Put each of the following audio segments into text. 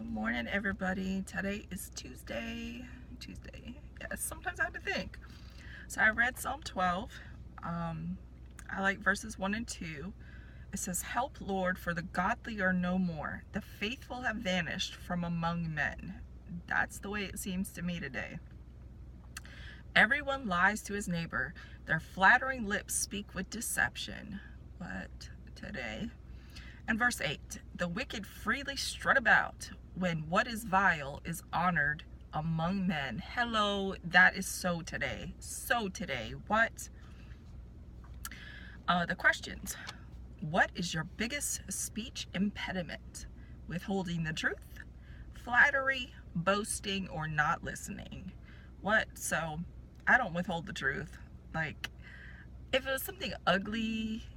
Good morning, everybody. Today is Tuesday. Yes, sometimes I have to think. So I read Psalm 12. I like verses 1 and 2. It says, "Help, Lord, for the godly are no more. The faithful have vanished from among men." That's the way it seems to me today. "Everyone lies to his neighbor. Their flattering lips speak with deception." What today? And verse 8, "The wicked freely strut about when what is vile is honored among men." Hello, that is so today. So today. What? The questions. What is your biggest speech impediment? Withholding the truth, flattery, boasting, or not listening? What? So, I don't withhold the truth. Like, if it was something ugly,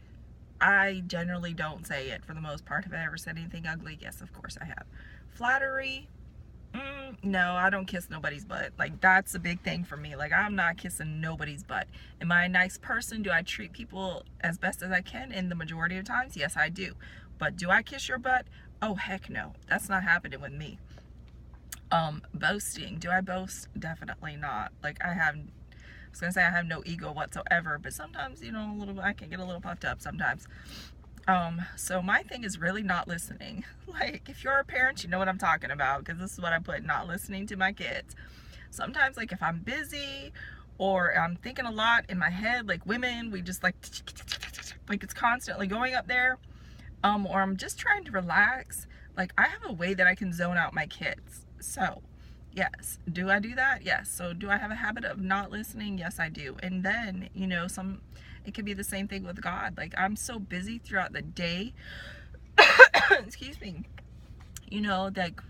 I generally don't say it for the most part. Have I ever said anything ugly? Yes, of course I have. Flattery? No, I don't kiss nobody's butt. Like, that's a big thing for me. Like, I'm not kissing nobody's butt. Am I a nice person? Do I treat people as best as I can? In the majority of times, yes, I do. But do I kiss your butt? Oh, heck no. That's not happening with me. Boasting. Do I boast? Definitely not. Like, I was gonna say I have no ego whatsoever, but sometimes, I can get a little puffed up sometimes. So my thing is really not listening. Like, if you're a parent, you know what I'm talking about, because this is what I put, not listening to my kids. Sometimes, like, if I'm busy or I'm thinking a lot in my head, like women, we just like it's constantly going up there, or I'm just trying to relax, like, I have a way that I can zone out my kids. So yes, do I do that? Yes. So do I have a habit of not listening? Yes, I do. And then, it could be the same thing with God. Like, I'm so busy throughout the day. Excuse me. Like,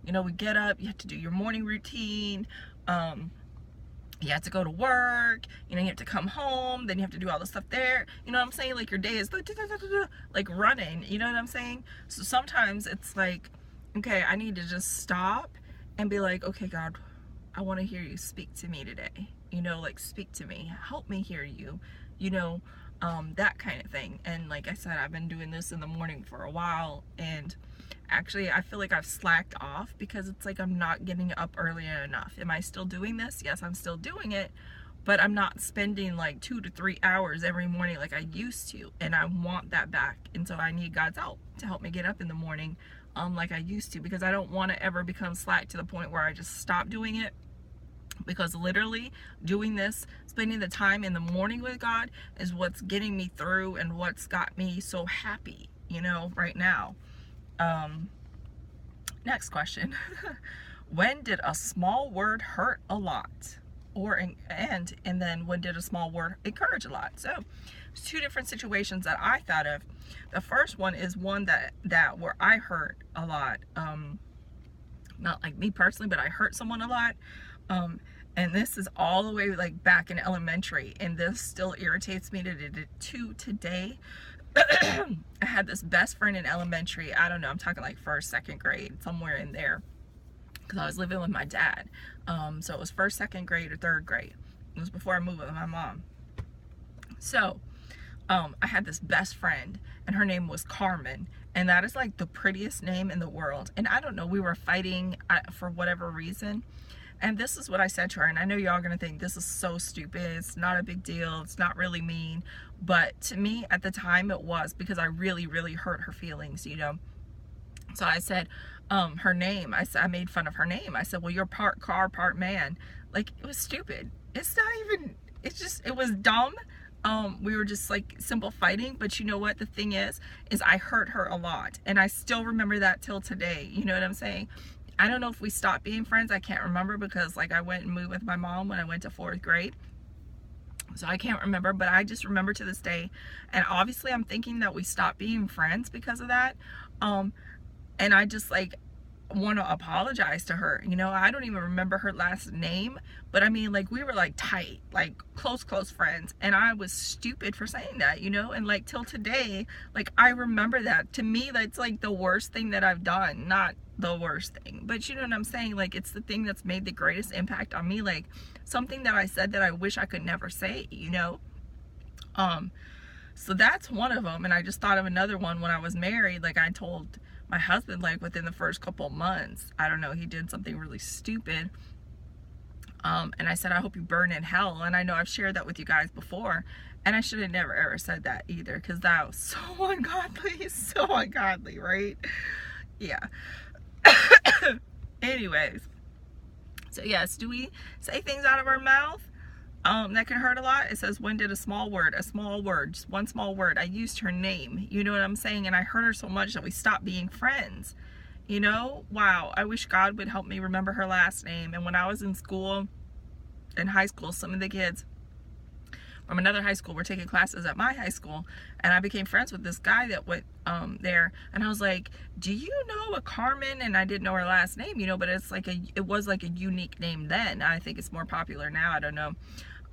we get up, you have to do your morning routine. You have to go to work, you have to come home, then you have to do all the stuff there. You know what I'm saying? Like, your day is like running, you know what I'm saying? So sometimes it's like, okay, I need to just stop and be like, okay, God, I want to hear you. Speak to me today. Like, speak to me. Help me hear you. That kind of thing. And like I said, I've been doing this in the morning for a while, and actually I feel like I've slacked off because it's like I'm not getting up early enough. Am I still doing this? Yes, I'm still doing it, but I'm not spending like 2 to 3 hours every morning like I used to, and I want that back. And so I need God's help to help me get up in the morning like I used to, because I don't want to ever become slack to the point where I just stop doing it. Because literally doing this, spending the time in the morning with God, is what's getting me through and what's got me so happy, right now. Next question. When did a small word hurt a lot? And then when did a small word encourage a lot? So it's two different situations that I thought of. The first one is one that where I hurt a lot. Not like me personally, but I hurt someone a lot. And this is all the way like back in elementary, and this still irritates me to today. I had this best friend in elementary. I don't know, I'm talking like first, second grade, somewhere in there, because I was living with my dad. So it was first, second grade, or third grade. It was before I moved with my mom. So I had this best friend, and her name was Carmen, and that is like the prettiest name in the world. And I don't know, we were fighting for whatever reason. And this is what I said to her, and I know y'all gonna think this is so stupid, it's not a big deal, it's not really mean, but to me at the time it was, because I really, really hurt her feelings, So I said, her name, I made fun of her name. I said, well, you're part car, part man. Like, it was stupid. It's not even, it was dumb. We were just like simple fighting, but you know what the thing is I hurt her a lot, and I still remember that till today. You know what I'm saying? I don't know if we stopped being friends. I can't remember, because like I went and moved with my mom when I went to 4th grade. So I can't remember, but I just remember to this day. And obviously I'm thinking that we stopped being friends because of that. And I just like want to apologize to her. I don't even remember her last name, but I mean, like, we were like tight, like close friends, and I was stupid for saying that, and like till today, like I remember that. To me, that's like the worst thing that I've done. Not the worst thing, but you know what I'm saying? Like, it's the thing that's made the greatest impact on me, like something that I said that I wish I could never say, So that's one of them. And I just thought of another one. When I was married, like, I told my husband, like within the first couple of months, I don't know, he did something really stupid. And I said, I hope you burn in hell. And I know I've shared that with you guys before. And I should have never ever said that either, because that was so ungodly. So ungodly, right? Yeah. Anyways. So yes, do we say things out of our mouth that can hurt a lot? It says, when did a small word, just one small word, I used her name. You know what I'm saying? And I hurt her so much that we stopped being friends. You know, wow, I wish God would help me remember her last name. And when I was in school, in high school, some of the kids from another high school were taking classes at my high school, and I became friends with this guy that went there, and I was like, do you know a Carmen? And I didn't know her last name, you know, but it was like a unique name then. I think it's more popular now, I don't know.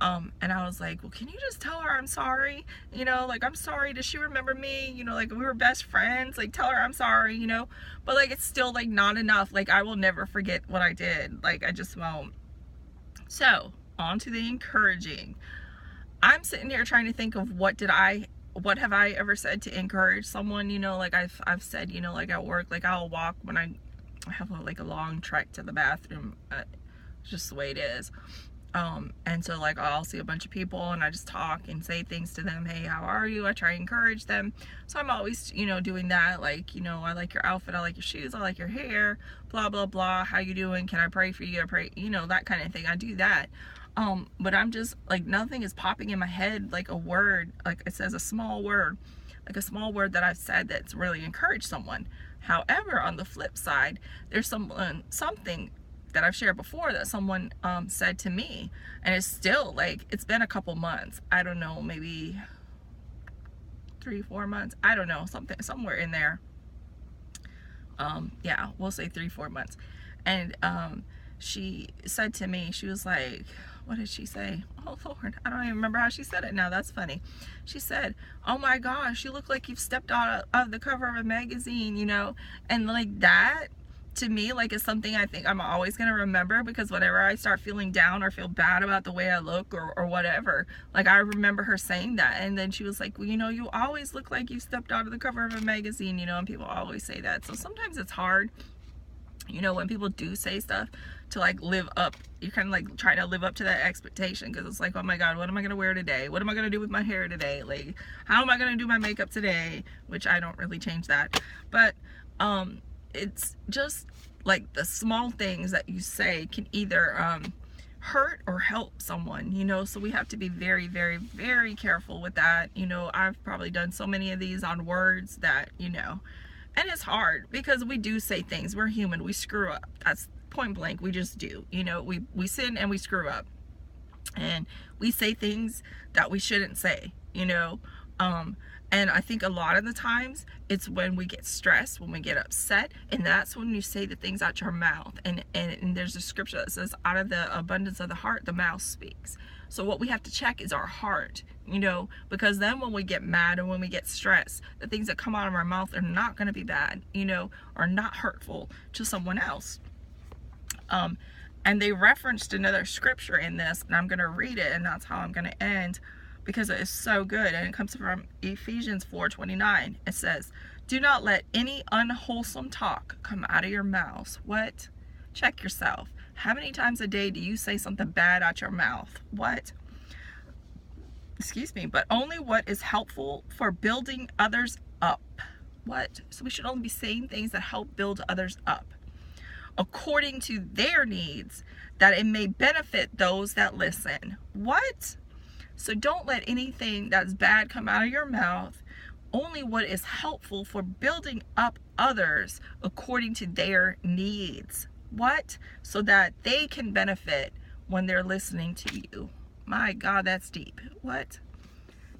And I was like, well, can you just tell her I'm sorry? You know, like, I'm sorry. Does she remember me? You know, like, we were best friends. Like, tell her I'm sorry, you know? But, like, it's still, like, not enough. Like, I will never forget what I did. Like, I just won't. So, on to the encouraging. I'm sitting here trying to think of what have I ever said to encourage someone? You know, like, I've said, you know, like, at work, like, I'll walk when I have, like, a long trek to the bathroom. It's just the way it is. And so, like, I'll see a bunch of people and I just talk and say things to them. Hey, how are you? I try to encourage them. So I'm always, you know, doing that. Like, you know, I like your outfit. I like your shoes. I like your hair, blah, blah, blah. How you doing? Can I pray for you? I pray, you know, that kind of thing. I do that. But I'm just like, nothing is popping in my head. Like a word, like it says a small word, like a small word that I've said that's really encouraged someone. However, on the flip side, there's something that I've shared before that someone said to me, and it's still, like, it's been a couple months, I don't know, maybe 3-4 months, I don't know, somewhere in there. Yeah, we'll say 3-4 months. And she said to me, she was like, what did she say? Oh Lord, I don't even remember how she said it now. That's funny. She said, oh my gosh, you look like you've stepped out of the cover of a magazine, you know? And like that, to me, like, is something I think I'm always going to remember, because whenever I start feeling down or feel bad about the way I look or whatever, like, I remember her saying that. And then she was like, well, you know, you always look like you stepped out of the cover of a magazine, you know, and people always say that. So sometimes it's hard, you know, when people do say stuff, to like live up, you're kind of like trying to live up to that expectation, because it's like, oh my God, what am I going to wear today? What am I going to do with my hair today? Like, how am I going to do my makeup today? Which I don't really change that. But, it's just like the small things that you say can either hurt or help someone, you know, so we have to be very, very, very careful with that. You know, I've probably done so many of these on words that, you know, and it's hard because we do say things. We're human. We screw up. That's point blank. We just do. You know, we sin and we screw up. And we say things that we shouldn't say, you know. And I think a lot of the times it's when we get stressed, when we get upset, and that's when you say the things out your mouth. And there's a scripture that says, out of the abundance of the heart, the mouth speaks. So what we have to check is our heart, you know, because then when we get mad and when we get stressed, the things that come out of our mouth are not going to be bad, you know, or not hurtful to someone else. And they referenced another scripture in this, and I'm going to read it, and that's how I'm going to end, because it is so good. And it comes from Ephesians 4:29. It says, do not let any unwholesome talk come out of your mouths. What? Check yourself. How many times a day do you say something bad out your mouth? What? Excuse me. But only what is helpful for building others up. What? So we should only be saying things that help build others up, according to their needs, that it may benefit those that listen. What? So don't let anything that's bad come out of your mouth. Only what is helpful for building up others according to their needs. What? So that they can benefit when they're listening to you. My God, that's deep. What?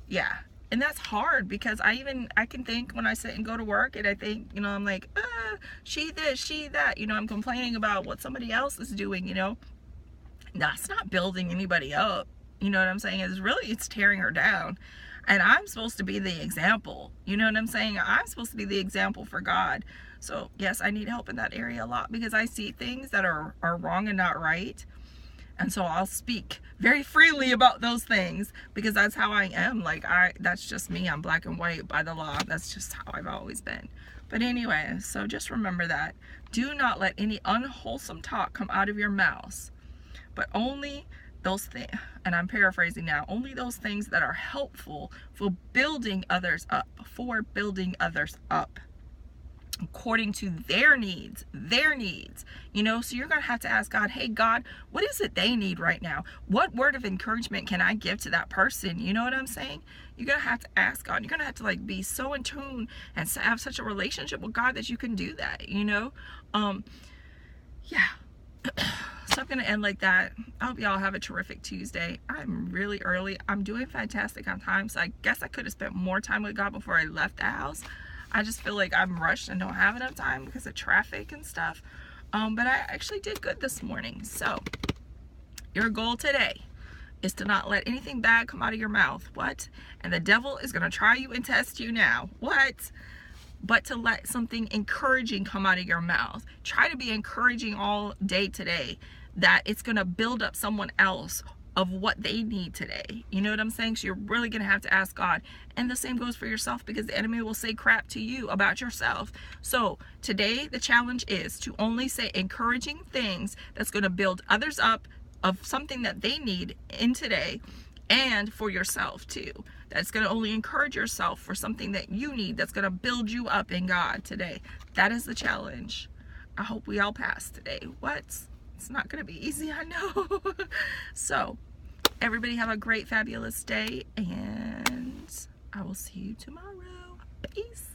Yeah. And that's hard, because I can think when I sit and go to work and I think, you know, I'm like, she this, she that, you know, I'm complaining about what somebody else is doing, you know. That's not building anybody up. You know what I'm saying? It's tearing her down. And I'm supposed to be the example. You know what I'm saying? I'm supposed to be the example for God. So yes, I need help in that area a lot, because I see things that are wrong and not right. And so I'll speak very freely about those things, because that's how I am. Like, that's just me. I'm black and white by the law. That's just how I've always been. But anyway, so just remember that. Do not let any unwholesome talk come out of your mouths, but only those things, and I'm paraphrasing now, only those things that are helpful for building others up, according to their needs, so you're going to have to ask God, hey God, what is it they need right now? What word of encouragement can I give to that person? You know what I'm saying? You're going to have to ask God. You're going to have to like be so in tune and have such a relationship with God that you can do that, yeah. So I'm going to end like that. I hope y'all have a terrific Tuesday. I'm really early. I'm doing fantastic on time, so I guess I could have spent more time with God before I left the house. I just feel like I'm rushed and don't have enough time because of traffic and stuff. But I actually did good this morning. So your goal today is to not let anything bad come out of your mouth. What? And the devil is going to try you and test you now. What? But to let something encouraging come out of your mouth. Try to be encouraging all day today, that it's going to build up someone else of what they need today. You know what I'm saying? So you're really going to have to ask God. And the same goes for yourself, because the enemy will say crap to you about yourself. So today the challenge is to only say encouraging things that's going to build others up of something that they need in today, and for yourself too. That's going to only encourage yourself for something that you need, that's going to build you up in God today. That is the challenge. I hope we all pass today. It's not going to be easy, I know. So everybody have a great, fabulous day, and I will see you tomorrow. Peace.